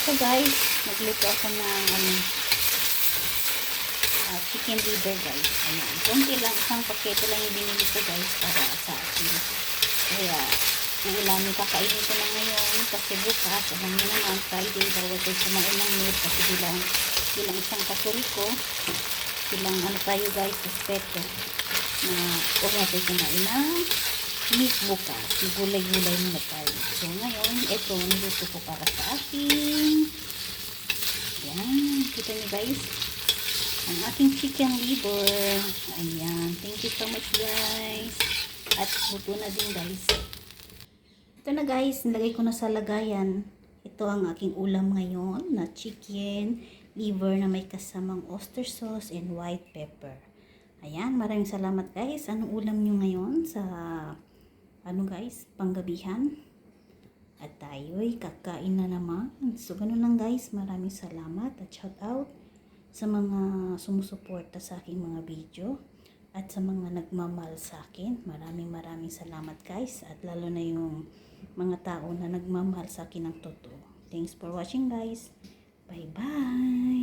So guys, nagluto ako ng chicken liver guys. Ayan. Kunti lang, isang pakete lang yung binili ko guys para sa akin. Kaya, uulamin kakainin ko na ngayon kasi bukas, alam niyo naman, Friday, bawal ko kumain ng meat kasi bilang isang katoliko, bilang tayo guys, respeto na huwag natin kumain ng meat bukas. Gulay-gulay muna tayo. So ngayon, ito, niluto ko para sa akin. Ayan, kita niyo guys, ang aking chicken liver. Ayan, thank you so much guys. At luto na din guys. Ito na guys, nilagay ko na sa lagayan. Ito ang aking ulam ngayon na chicken liver na may kasamang oyster sauce and white pepper. Ayan, maraming salamat guys. Anong ulam nyo ngayon sa guys, panggabihan? At tayo'y kakain na naman. So ganun lang guys, maraming salamat at shout out sa mga sumusuporta sa aking mga video at sa mga nagmamahal sa akin. Maraming salamat guys, at lalo na yung mga tao na nagmamahal sa akin ng totoo. Thanks for watching guys. Bye bye.